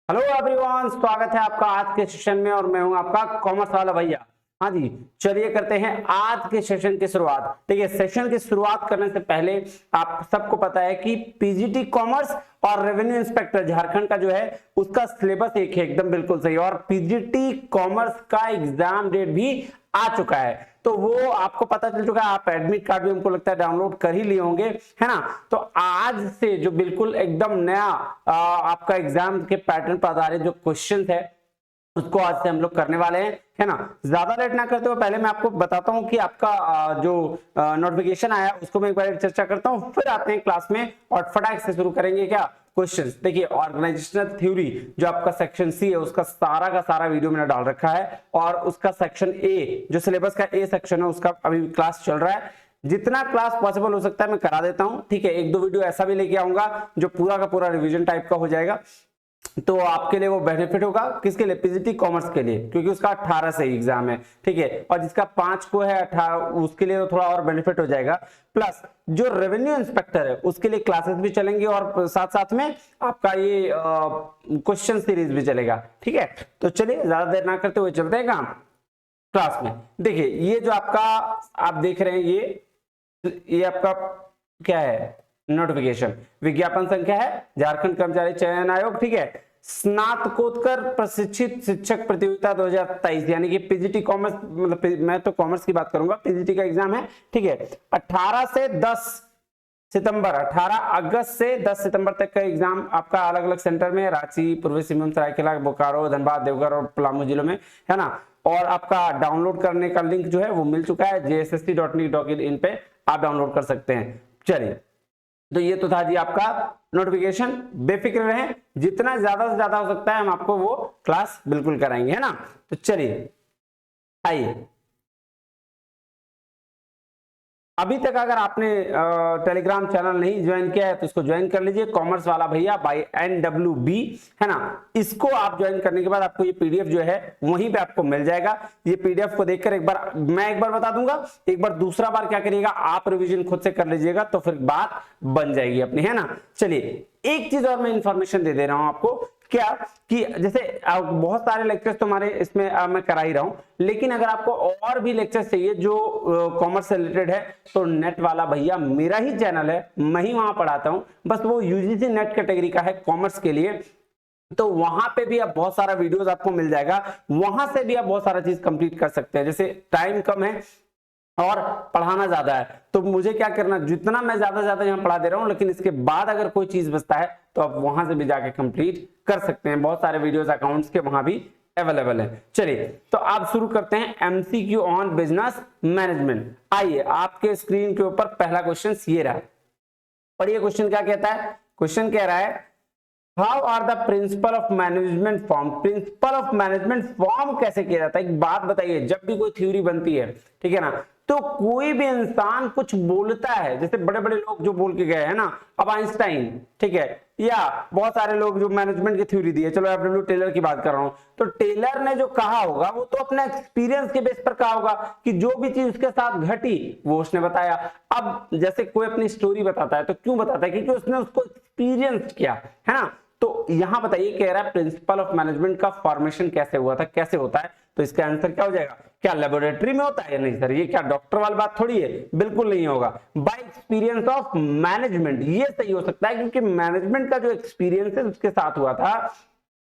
Hello everyone, स्वागत है आपका आज के सेशन में और मैं हूं आपका कॉमर्स वाला भैया। हाँ जी, चलिए करते हैं आज के सेशन की शुरुआत। ठीक है, सेशन की शुरुआत करने से पहले आप सबको पता है कि पीजीटी कॉमर्स और रेवेन्यू इंस्पेक्टर झारखंड का जो है उसका सिलेबस एक है, एकदम बिल्कुल सही। और पीजीटी कॉमर्स का एग्जाम डेट भी आ चुका है, तो वो आपको पता चल चुका है। आप एडमिट कार्ड भी हमको लगता है डाउनलोड कर ही लिए होंगे, है ना। तो आज से जो बिल्कुल एकदम नया आपका एग्जाम के पैटर्न पर आधारित जो क्वेश्चन है उसको आज से हम लोग करने वाले हैं, है ना। ज्यादा लेट ना करते हुए पहले मैं आपको बताता हूं कि आपका जो नोटिफिकेशन आया उसको मैं एक बार चर्चा करता हूं, फिर आते हैं क्लास में और फटाक से शुरू करेंगे क्या क्वेश्चंस। देखिए, ऑर्गेनाइजेशनल थ्योरी जो आपका सेक्शन सी है उसका सारा वीडियो मैंने डाल रखा है, और उसका सेक्शन ए जो सिलेबस का ए सेक्शन है उसका अभी क्लास चल रहा है। जितना क्लास पॉसिबल हो सकता है मैं करा देता हूं, ठीक है। एक दो वीडियो ऐसा भी लेके आऊंगा जो पूरा का पूरा रिवीजन टाइप का हो जाएगा, तो आपके लिए वो बेनिफिट होगा। किसके लिए? पीजीटी कॉमर्स के लिए, क्योंकि उसका 18 से एग्जाम है, ठीक है। और जिसका 5 को है 18, उसके लिए तो थोड़ा और बेनिफिट हो जाएगा। प्लस जो रेवेन्यू इंस्पेक्टर है उसके लिए क्लासेस भी चलेंगे और साथ साथ में आपका ये क्वेश्चन सीरीज भी चलेगा, ठीक है। तो चलिए ज्यादा देर ना करते हुए चलते हैं काम क्लास में। देखिए, ये जो आपका आप देख रहे हैं ये आपका क्या है? नोटिफिकेशन विज्ञापन संख्या है झारखंड कर्मचारी चयन आयोग, ठीक है। स्नातकोत्तर प्रशिक्षित शिक्षक प्रतियोगिता 2023, यानी कि पीजीटी कॉमर्स, मतलब मैं तो कॉमर्स की बात करूंगा, पीजीटी का एग्जाम है, ठीक है। 18 से 10 सितंबर, 18 अगस्त से 10 सितंबर तक का एग्जाम आपका अलग अलग सेंटर में, रांची, पूर्वी सिंहभूम, सरायकेला, बोकारो, धनबाद, देवघर और पलामू जिलों में, है ना। और आपका डाउनलोड करने का लिंक जो है वो मिल चुका है, jssc.nic.in पे आप डाउनलोड कर सकते हैं। चलिए, तो ये तो था जी आपका नोटिफिकेशन। बेफिक्र रहें, जितना ज्यादा से ज्यादा हो सकता है हम आपको वो क्लास बिल्कुल कराएंगे, है ना। तो चलिए आइए, अभी तक अगर आपने टेलीग्राम चैनल नहीं ज्वाइन किया है तो इसको ज्वाइन कर लीजिए, कॉमर्स वाला भैया बाय NWB, है ना। इसको आप ज्वाइन करने के बाद आपको ये पीडीएफ जो है वहीं पे आपको मिल जाएगा। ये पीडीएफ को देखकर मैं एक बार बता दूंगा, एक बार दूसरा बार क्या करिएगा आप रिवीजन खुद से कर लीजिएगा, तो फिर बात बन जाएगी अपनी, है ना। चलिए, एक चीज और मैं इंफॉर्मेशन दे रहा हूं आपको, क्या कि जैसे बहुत सारे लेक्चर्स तुम्हारे इसमें मैं करा ही रहा हूं, लेकिन अगर आपको और भी लेक्चर्स चाहिए जो कॉमर्स से रिलेटेड है तो नेट वाला भैया मेरा ही चैनल है, मैं ही वहां पढ़ाता हूं, बस वो यूजीसी नेट कैटेगरी का है कॉमर्स के लिए। तो वहां पे भी आप बहुत सारा वीडियोस आपको मिल जाएगा, वहां से भी आप बहुत सारा चीज कंप्लीट कर सकते हैं। जैसे टाइम कम है और पढ़ाना ज्यादा है, तो मुझे क्या करना, जितना मैं ज्यादा यहां पढ़ा दे रहा हूं, लेकिन इसके बाद अगर कोई चीज बचता है तो आप वहां से भी जाके कंप्लीट कर सकते हैं। बहुत सारे वीडियोस अकाउंट्स के वहां भी अवेलेबल है। चलिए, तो आप शुरू करते हैं एमसीक्यू ऑन बिजनेस मैनेजमेंट। आइए, आपके स्क्रीन के ऊपर पहला क्वेश्चन ये रहा, पढ़िए क्वेश्चन क्या कहता है। क्वेश्चन कह रहा है, how are the principle of management form. Principle of management form कैसे किया जाता है? एक बात बताइए, जब भी कोई थ्योरी बनती है, ठीक है ना, तो कोई भी इंसान कुछ बोलता है, जैसे बड़े बड़े लोग जो बोल के गए हैं ना, अब आइंस्टाइन, ठीक है, या बहुत सारे लोग जो मैनेजमेंट की थ्योरी दी है, चलो एफडब्ल्यू टेलर की बात कर रहा हूं, तो टेलर ने जो कहा होगा वो तो अपना एक्सपीरियंस के बेस पर कहा होगा कि जो भी चीज उसके साथ घटी वो उसने बताया। अब जैसे कोई अपनी स्टोरी बताता है तो क्यों बताता है? क्योंकि उसने उसको एक्सपीरियंस किया, है ना। तो यहां बताइए, कह रहा है प्रिंसिपल ऑफ मैनेजमेंट का फॉर्मेशन कैसे हुआ था, कैसे होता है, तो इसका आंसर क्या हो जाएगा? क्या लेबोरेटरी में होता है? या नहीं सर, ये क्या डॉक्टर वाली बात थोड़ी है, बिल्कुल नहीं होगा। बाय एक्सपीरियंस ऑफ मैनेजमेंट, ये सही हो सकता है, क्योंकि मैनेजमेंट का जो एक्सपीरियंस है उसके साथ हुआ था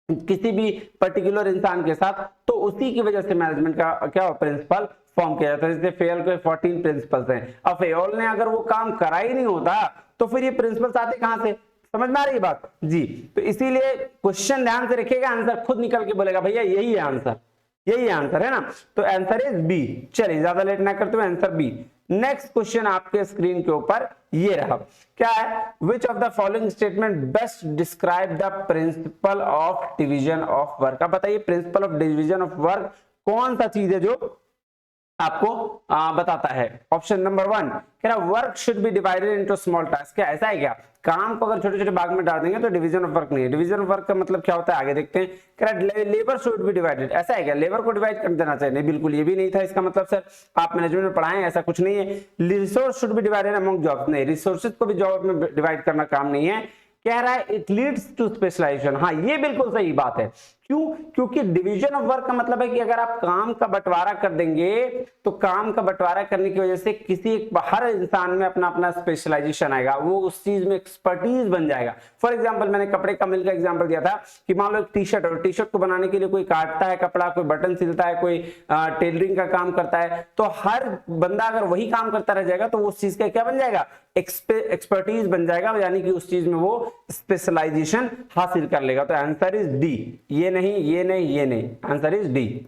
किसी भी पर्टिकुलर इंसान के साथ, तो उसी की वजह से मैनेजमेंट का क्या प्रिंसिपल फॉर्म किया जाता है। जैसे फेयल के 14 प्रिंसिपल्स हैं, अब फेयल ने अगर वो काम करा ही नहीं होता तो फिर ये प्रिंसिपल्स आते कहां से? समझ में आ रही बात जी। तो इसीलिए क्वेश्चन ध्यान से रखिएगा, आंसर खुद निकल के बोलेगा भैया यही है आंसर, यही आंसर, है ना। तो आंसर इज बी। चलिए, ज्यादा लेट ना करते हुए आंसर बी। नेक्स्ट क्वेश्चन आपके स्क्रीन के ऊपर ये रहा, क्या है? Which of the following statement best describe the principle of division of work. अब बताइए, principle of division of work कौन सा चीज है जो आपको बताता है? ऑप्शन नंबर 1 कह रहा work should be divided into small task. क्या ऐसा है क्या? काम को अगर छोटे छोटे भाग में डाल देंगे तो डिवीजन ऑफ वर्क नहीं है। डिवीजन ऑफ वर्क का मतलब क्या होता है आगे देखते हैं। कह रहा लेबर शुड बी डिवाइडेड, ऐसा है क्या? लेबर को डिवाइड कर देना चाहिए? नहीं, बिल्कुल ये भी नहीं था इसका मतलब। सर आप मैनेजमेंट में पढ़ाएं, ऐसा कुछ नहीं है। Resource should be divided among jobs, नहीं, रिसोर्सेज को भी जॉब में डिवाइड करना काम नहीं है। कह रहा है इट लीड्स टू स्पेशलाइजेशन। हाँ ये बिल्कुल सही बात है। क्यों? क्योंकि डिवीजन ऑफ वर्क का मतलब है कि अगर आप काम का बंटवारा कर देंगे तो काम का बंटवारा करने की वजह से किसी हर इंसान में अपना अपना स्पेशलाइजेशन आएगा, वो उस चीज में एक्सपर्टीज बन जाएगा। फॉर एग्जांपल मैंने कपड़े का मिल का एग्जांपल दिया था कि मान लो एक टी शर्ट, और टी शर्ट को बनाने के लिए कोई काटता है कपड़ा, कोई बटन सिलता है, कोई टेलरिंग का काम करता है, तो हर बंदा अगर वही काम करता रह जाएगा तो उस चीज का क्या बन जाएगा? एक्सपर्टीज बन जाएगा, यानी कि उस चीज में वो स्पेशलाइजेशन हासिल कर लेगा। तो आंसर इज डी। ये नहीं, ये नहीं, ये नहीं, आंसर इज डी।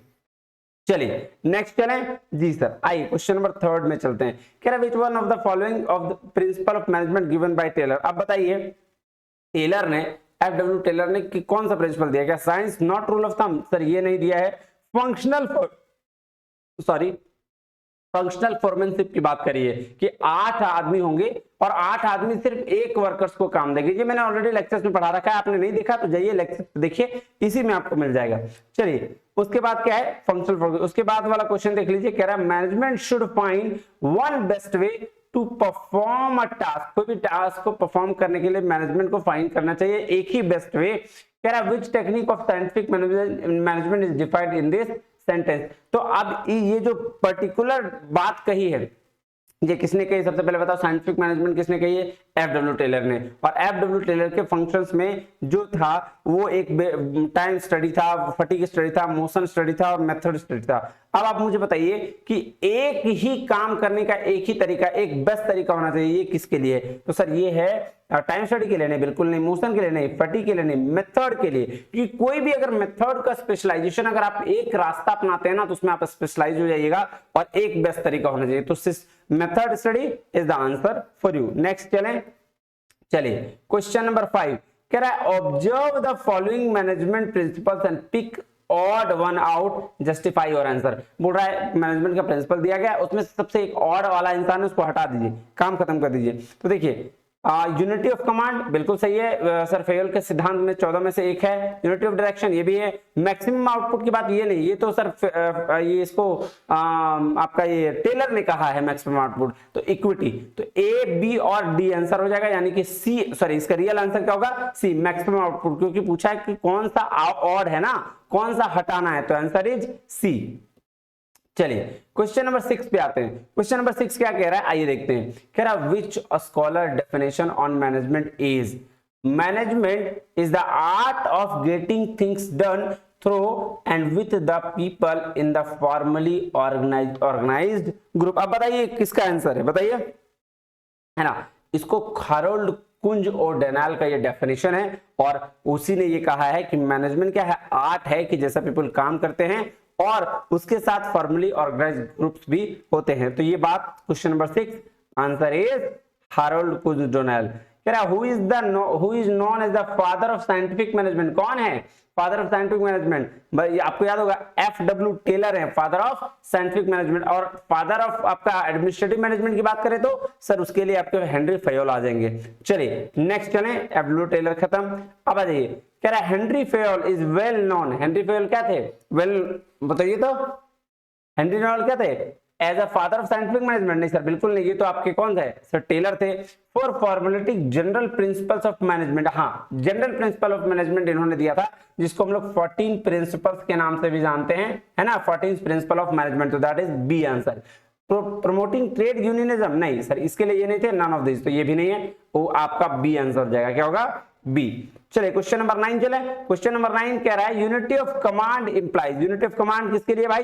चलिए नेक्स्ट चलें जी सर। आइए क्वेश्चन नंबर 3 में चलते हैं। कह रहा which one of the following of the principle of management given by Taylor. अब बताइए टेलर ने, एफ.डब्ल्यू. टेलर ने कि कौन सा प्रिंसिपल दिया? क्या science not rule of thumb? Sir ये नहीं दिया है। फंक्शनल फोरमैनशिप की बात करिए कि 8 आदमी होंगे और 8 आदमी सिर्फ एक वर्कर्स को काम देंगे। ये मैंने ऑलरेडी लेक्चर्स में पढ़ा रखा है, आपने नहीं देखा तो जाइए लेक्चर देखिए, इसी में आपको मिल जाएगा। चलिए उसके बाद क्या है? Functional foremanship. उसके बाद वाला क्वेश्चन देख लीजिए, कह रहा है management should find one best way to perform a task. कोई भी टास्क को परफॉर्म करने के लिए मैनेजमेंट को फाइंड करना चाहिए एक ही बेस्ट वे। कह रहा है which technique of scientific management is defined in this sentence. तो अब ये जो पर्टिकुलर बात कही है ये किसने कही? सबसे पहले बताओ साइंटिफिक मैनेजमेंट किसने कही है? एफ.डब्ल्यू. टेलर ने। और एफ.डब्ल्यू. टेलर के फंक्शंस में जो था वो एक टाइम स्टडी था, फटीग स्टडी था, मोशन स्टडी था और मेथड स्टडी था। अब आप मुझे बताइए कि एक ही काम करने का एक ही तरीका, एक बेस्ट तरीका होना चाहिए, ये किसके लिए? तो सर ये है टाइम स्टडी के लिए नहीं, बिल्कुल नहीं। मोशन के लिए नहीं, फटीग के लिए नहीं, मेथड के लिए। क्योंकि कोई भी अगर मेथड का स्पेशलाइजेशन अगर आप एक रास्ता अपनाते हैं ना तो उसमें आप स्पेशलाइज हो जाइएगा और एक बेस्ट तरीका होना चाहिए। तो method study is the answer for you. Next चलिए क्वेश्चन नंबर 5 कह रहा है observe the following management principles and pick odd one out, justify your answer. बोल रहा है मैनेजमेंट का प्रिंसिपल दिया गया, उसमें सबसे एक ऑड वाला इंसान है उसको हटा दीजिए, काम खत्म कर दीजिए। तो देखिए यूनिटी ऑफ कमांड बिल्कुल सही है सर, फेयल के सिद्धांत में 14 में से एक है। यूनिटी ऑफ डायरेक्शन ये भी है। मैक्सिमम आउटपुट की बात ये नहीं, ये तो सर ये इसको आपका ये टेलर ने कहा है मैक्सिमम आउटपुट। तो इक्विटी, तो ए बी और डी आंसर हो जाएगा, यानी कि सी, सॉरी इसका रियल आंसर क्या होगा? सी, मैक्सिमम आउटपुट। क्योंकि पूछा है कि कौन सा ऑड है ना, कौन सा हटाना है, तो आंसर इज सी। चलिए क्वेश्चन नंबर 6 पे आते हैं। क्वेश्चन नंबर 6 क्या कह रहा है, आइए देखते हैं। कह रहा है which scholar definition on management is, management is the art of getting things done through and with the people in the formally organised group. अब बताइए किसका आंसर है, बताइए, है ना। इसको हैरोल्ड कुंज और डेनाल का ये डेफिनेशन है और उसी ने ये कहा है कि मैनेजमेंट क्या है? आर्ट है कि जैसा पीपल काम करते हैं और उसके साथ फॉर्मली ऑर्गेनाइज्ड ग्रुप्स भी होते हैं। तो ये बात question number 6 answer is Harold Koontz Donnell. कह रहा who is known as the father of scientific management. कौन है फादर ऑफ साइंटिफिक मैनेजमेंट? भाई आपको याद होगा एफ.डब्ल्यू. टेलर है फादर ऑफ साइंटिफिक मैनेजमेंट। और फादर ऑफ आपका एडमिनिस्ट्रेटिव मैनेजमेंट की बात करें तो सर उसके लिए आपके हेनरी फयोल आ जाएंगे। चलिए नेक्स्ट चलें, एफ.डब्ल्यू. टेलर खत्म। अब आ जाइए, कह रहा है Henri Fayol is well known. Henri Fayol क्या थे? वेल बताइए तो, हेनरी फयोल क्या थे? As a father of scientific management? नहीं सर बिल्कुल नहीं, ये तो आपके कौन थे? सर टेलर थे। For formulating general principles of management, हाँ जनरल प्रिंसिपल ऑफ मैनेजमेंट इन्होंने दिया था, जिसको हम लोग 14 प्रिंसिपल्स के नाम से भी जानते हैं, है ना, 14 प्रिंसिपल ऑफ मैनेजमेंट। तो that is B answer. Promoting trade unionism, नहीं सर इसके लिए ये नहीं थे, नन ऑफ दिस, तो ये भी नहीं है, वो आपका बी आंसर हो जाएगा। क्या होगा? बी। चलिए क्वेश्चन नंबर 9 चले। क्वेश्चन नंबर 9 कह रहा है unity of command implies. Unity of command किसके लिए भाई?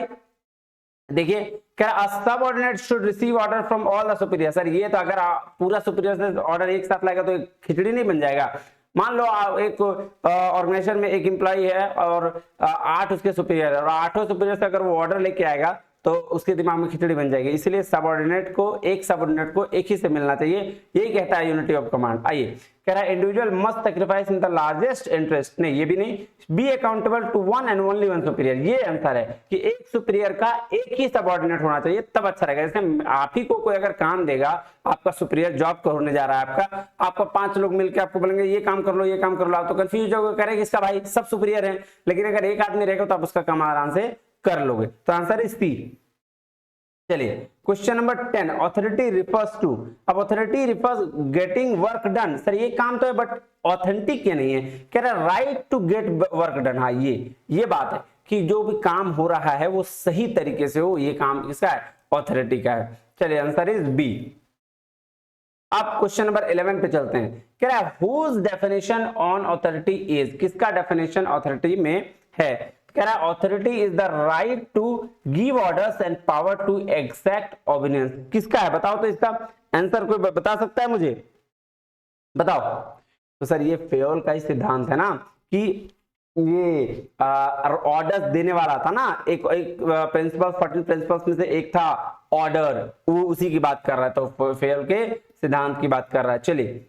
देखिए कह रहा subordinate should receive order from all the superior. Sir ये तो अगर पूरा सुपीरियर से ऑर्डर एक साथ लाएगा तो खिचड़ी नहीं बन जाएगा। मान लो एक ऑर्गेनाइजेशन में एक एम्प्लॉय है और 8 उसके सुपीरियर है और 8 सुपीरियर से अगर वो ऑर्डर लेके आएगा तो उसके दिमाग में खिचड़ी बन जाएगी। इसलिए सबऑर्डिनेट को एक ही से मिलना चाहिए, यही कहता है यूनिटी ऑफ कमांड। आइए कह रहा है individual must sacrifice in the largest interest, नहीं ये भी नहीं। Be accountable to one and only one superior, ये आंसर है कि एक सुपीरियर का एक ही सबऑर्डिनेट होना चाहिए, तब अच्छा रहेगा। जैसे आप ही को कोई अगर काम देगा, आपका सुपीरियर जॉब होने जा रहा है, आपका 5 लोग मिलकर आपको बोलेंगे ये काम कर लो, ये काम कर लो, आप तो कंफ्यूज होगा, करेगा इसका भाई सब सुपीरियर है। लेकिन अगर एक आदमी रहेगा तो आप उसका काम आराम से कर लोगे। तो आंसर इज सी। चलिए question number 10, authority refers to. अब authority refers getting work done, sir ये काम तो है बट ऑथेंटिक ये नहीं है, कह रहा right to get work done. हाँ ये बात है कि जो भी काम हो रहा है वो सही तरीके से हो, ये काम किसका है, ऑथोरिटी का है। चलिए आंसर इज बी। अब क्वेश्चन नंबर 11 पे चलते हैं, कह रहा है whose definition on authority is, किसका डेफिनेशन ऑथोरिटी में है, कह रहा है authority is the right to give orders and power to exact obedience, किसका है बताओ, तो इसका आंसर कोई बता सकता है मुझे, बताओ। तो सर ये फेयोल का ही सिद्धांत है ना कि ये ऑर्डर्स देने वाला था ना, एक प्रिंसिपल 14 प्रिंसिपल्स में से एक था ऑर्डर, वो उसी की बात कर रहा है, तो फेयोल के सिद्धांत की बात कर रहा है। चलिए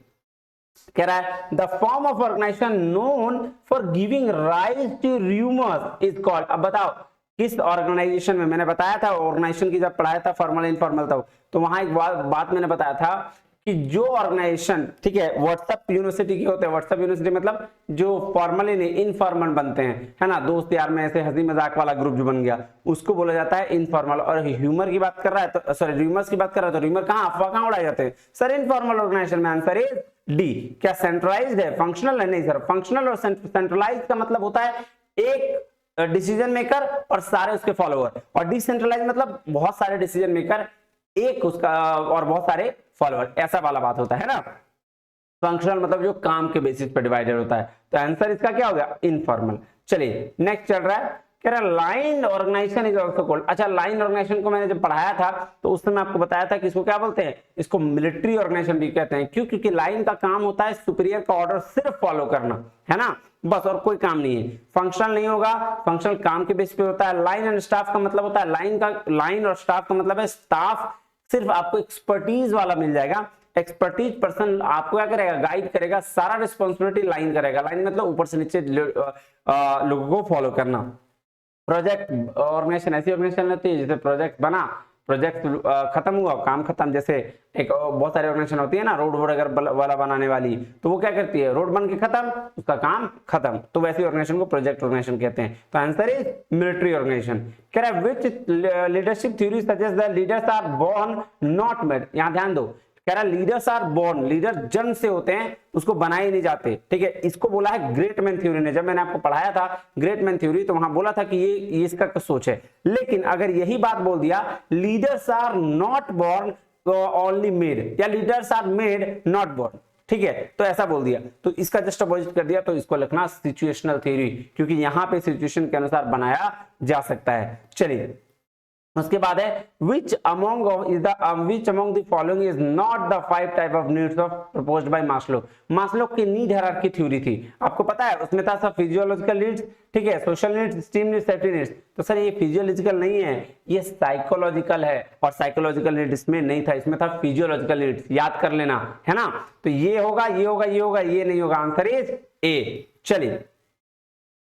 कह रहा है the form of organisation known for giving rise to rumours is called. अब बताओ किस ऑर्गेनाइजेशन में, मैंने बताया था ऑर्गेनाइजेशन की जब पढ़ाया था फॉर्मल इनफॉर्मल था, तो वहां एक बात मैंने बताया था कि जो ऑर्गेनाइजेशन, ठीक है, व्हाट्सएप यूनिवर्सिटी के होते हैं, व्हाट्सएप यूनिवर्सिटी मतलब जो फॉर्मली नहीं इनफॉर्मल बनते हैं, है ना, दोस्त यार में ऐसे हंसी मजाक वाला ग्रुप जो बन गया उसको बोला जाता है इनफॉर्मल। और ह्यूमर की बात कर रहा है तो सॉरी रूमर्स की बात कर रहा है तो रूमर कहां, अफवाह कहां उड़ाए जाते हैं सर, इनफॉर्मल ऑर्गेनाइजेशन में। Answer is D. क्या सेंट्रलाइज्ड है, फंक्शनल है? नहीं सर, फंक्शनल और सेंट्रलाइज्ड का मतलब होता है एक डिसीजन मेकर और सारे उसके फॉलोअर, और डिसेंट्रलाइज मतलब बहुत सारे डिसीजन मेकर एक उसका और बहुत सारे फॉलोअर, ऐसा वाला बात होता है ना। फंक्शनल मतलब जो काम के बेसिस पर डिवाइडेड होता है, तो आंसर इसका क्या हो गया, इनफॉर्मल। चलिए नेक्स्ट चल रहा है, कह रहा line organisation is also called. अच्छा लाइन ऑर्गेनाइजेशन को मैंने जब पढ़ाया था तो उस समय आपको बताया था कि इसको क्या बोलते हैं, इसको मिलिट्री ऑर्गेनाइजेशन भी कहते हैं। क्यों? क्योंकि लाइन का काम होता है सुपीरियर का ऑर्डर सिर्फ फॉलो करना, है ना, बस, और कोई काम नहीं है। फंक्शनल नहीं होगा, फंक्शनल काम के बेस पे होता है। लाइन एंड स्टाफ का मतलब होता है, लाइन और स्टाफ का मतलब है स्टाफ सिर्फ आपको एक्सपर्टीज वाला मिल जाएगा, एक्सपर्टीज पर्सन आपको क्या करेगा, गाइड करेगा, सारा रिस्पॉन्सिबिलिटी लाइन करेगा। लाइन मतलब ऊपर से नीचे लोगों को फॉलो करना। प्रोजेक्ट ऑर्गेनाइजेशन ऐसी ऑर्गेनाइजेशन होती है जैसे प्रोजेक्ट बना, प्रोजेक्ट खत्म हुआ, काम खत्म। जैसे एक बहुत सारी ऑर्गेनाइजेशन होती है ना, रोड वोड अगर वाला बनाने वाली, तो वो क्या करती है, रोड बन के खत्म, उसका काम खत्म, तो वैसी ऑर्गेनाइजेशन को प्रोजेक्ट ऑर्गेनाइजेशन कहते हैं। तो आंसर इज मिलिट्री ऑर्गेनाइजेशन। कह रहा है which leadership theory suggest the leaders are born not made. यहां ध्यान दो, कह रहा लीडर्स आर बोर्न, लीडर जन्म से होते हैं, उसको बनाए नहीं जाते, ठीक है। इसको बोला है ग्रेट मैन थ्योरी ने। जब मैंने आपको पढ़ाया था ग्रेट मैन थ्योरी तो वहां बोला था कि ये इसका सोच है। लेकिन अगर यही बात बोल दिया leaders are not born only made, या leaders are made not born, ठीक है, तो ऐसा बोल दिया तो इसका जस्ट अपोजिट कर दिया, तो इसको लिखना सिचुएशनल थ्योरी, क्योंकि यहां पे सिचुएशन के अनुसार बनाया जा सकता है। चलिए उसके बाद है which among the following is not the 5 type of needs of proposed by Maslow। Maslow की नीड हायरार्की थ्योरी थी, आपको पता है उसमें था सब फिजियोलॉजिकल नीड्स, ठीक है, social needs, steam needs, safety needs. तो सर ये फिजियोलॉजिकल नहीं है, ये साइकोलॉजिकल है, और साइकोलॉजिकल नीड्स इसमें नहीं था, इसमें था फिजियोलॉजिकल नीड्स, याद कर लेना, है ना। तो ये होगा, ये होगा, ये होगा, ये नहीं होगा, आंसर इज ए। चलिए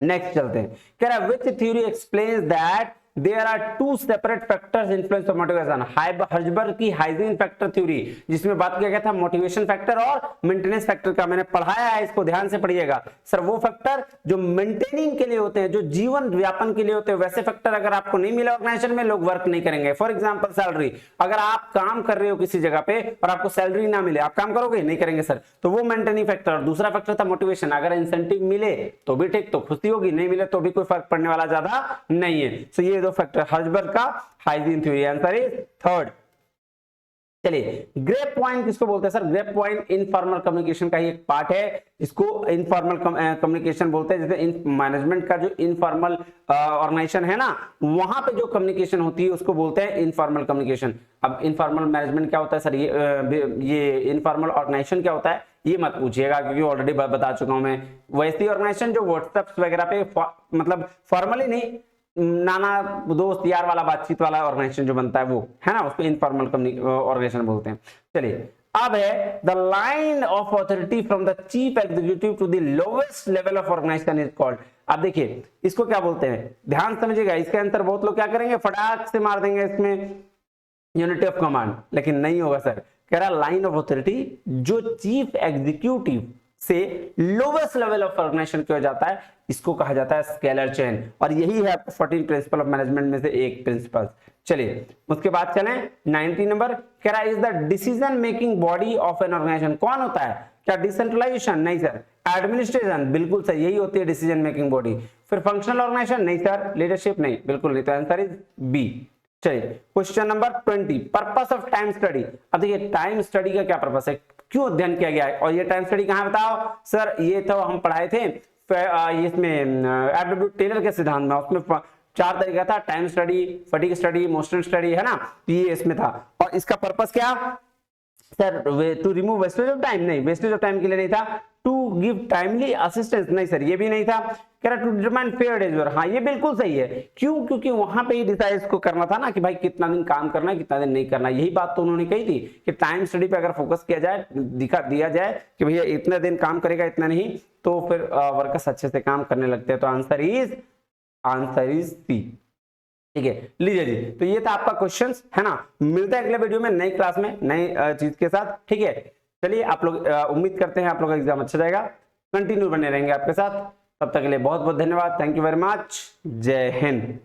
नेक्स्ट चलते हैं, कह रहा है which theory explains that there are two separate factors influence of motivation। Herzberg की हाइजीन फैक्टर थ्योरी, जिसमें बात किया गया था मोटिवेशन फैक्टर और मेंटेनेंस फैक्टर का, मैंने पढ़ाया है, इसको ध्यान से पढ़िएगा। सर वो फैक्टर जो मेंटेनिंग के लिए होते हैं, जो जीवन व्यापन के लिए होते हैं, वैसे फैक्टर अगर आपको नहीं मिले ऑर्गेनाइजेशन में, लोग वर्क नहीं करेंगे। फॉर एग्जांपल सैलरी, अगर आप काम कर रहे हो किसी जगह पे और आपको सैलरी ना मिले, आप काम करोगे? नहीं करेंगे सर, तो वो मेंटेनिंग फैक्टर। और दूसरा फैक्टर था मोटिवेशन, अगर इंसेंटिव मिले तो भी ठीक, तो खुशी होगी, नहीं मिले तो भी कोई फर्क पड़ने वाला ज्यादा नहीं है। तो ये दो फैक्टर हर्जबर्ग का hygiene theory, answer is third. चलिए ग्रेप पॉइंट किसको बोलते हैं सर? ग्रेप पॉइंट इनफॉर्मल कम्युनिकेशन का ही एक पार्ट है, इसको इनफॉर्मल कम्युनिकेशन बोलते हैं। जैसे मैनेजमेंट का जो इनफॉर्मल ऑर्गेनाइजेशन है ना, वहां पे जो कम्युनिकेशन होती है उसको बोलते हैं इनफॉर्मल कम्युनिकेशन। अब इनफॉर्मल मैनेजमेंट क्या होता है सर, ये इनफॉर्मल ऑर्गेनाइजेशन क्या होता है ये मत पूछिएगा, क्योंकि ऑलरेडी बता चुका हूं मैं। वैसी ऑर्गेनाइजेशन जो व्हाट्सएप वगैरह पे मतलब फॉर्मली नहीं, नाना दोस्त यार वाला बातचीत वाला ऑर्गेनाइजेशन जो बनता है वो, है ना, उसको इनफॉर्मल ऑर्गेनाइजेशन बोलते हैं। चलिए अब है the line of authority from the chief executive to the lowest level of organisation is called. अब देखिए इसको क्या बोलते हैं, ध्यान समझिएगा, इसके अंतर बहुत लोग क्या करेंगे, फटाक से मार देंगे इसमें यूनिटी ऑफ कमांड, लेकिन नहीं होगा सर। कह रहा लाइन ऑफ अथॉरिटी जो चीफ एग्जीक्यूटिव से लोवेस्ट लेवल ऑफ ऑर्गेनाइजेशन क्या हो जाता है, इसको कहा जाता है स्केलर चेन। और यही है 14 प्रिंसिपल ऑफ मैनेजमेंट में से एक प्रिंसिपल। चलिए उसके बाद चलें 90 नंबर, कह रहा है is the decision making body of an organisation. कौन होता है, क्या डिसेंट्रलाइजेशन? नहीं सर। एडमिनिस्ट्रेशन? बिल्कुल सही, यही होती है डिसीजन मेकिंग बॉडी। फिर फंक्शनल ऑर्गेनाइजेशन? नहीं सर। लीडरशिप? नहीं, बिल्कुल नहीं। तो आंसर इज बी। चलिए question number 20, purpose of time study. अब देखिए टाइम स्टडी का क्या पर्पस है, क्यों अध्ययन किया गया है, और ये टाइम स्टडी कहां बताओ सर, ये तो हम पढ़ाए थे इसमें एफ.डब्ल्यू. टेलर के सिद्धांत में, उसमें 4 तरीका था, time study, fatigue study, emotional study, है ना, ये इसमें था। और इसका पर्पस क्या sir, to remove wastage of time? नहीं, वेस्टेज ऑफ टाइम के लिए नहीं था। To give timely assistance? नहीं सर, ये भी नहीं था। कह रहा to determine fair day's work? हाँ ये बिल्कुल सही है। क्यों? क्योंकि वहां पे ही डिसाइड को करना था ना कि भाई कितना दिन काम करना है, कितना दिन नहीं करना। यही बात तो उन्होंने कही थी कि टाइम स्टडी पे अगर फोकस किया जाए, दिया जाए कि भैया इतना दिन काम करेगा, इतना नहीं, तो फिर वर्कर्स अच्छे से काम करने लगते हैं। तो आंसर इज सी। ठीक है, लीजिए जी, तो ये था आपका क्वेश्चंस, है ना। मिलते हैं अगले वीडियो में नई क्लास में नई चीज के साथ। ठीक है, चलिए आप लोग उम्मीद करते हैं आप लोग का एग्जाम अच्छा जाएगा, कंटिन्यू बने रहेंगे आपके साथ। तब तक के लिए बहुत बहुत धन्यवाद, थैंक यू वेरी मच, जय हिंद।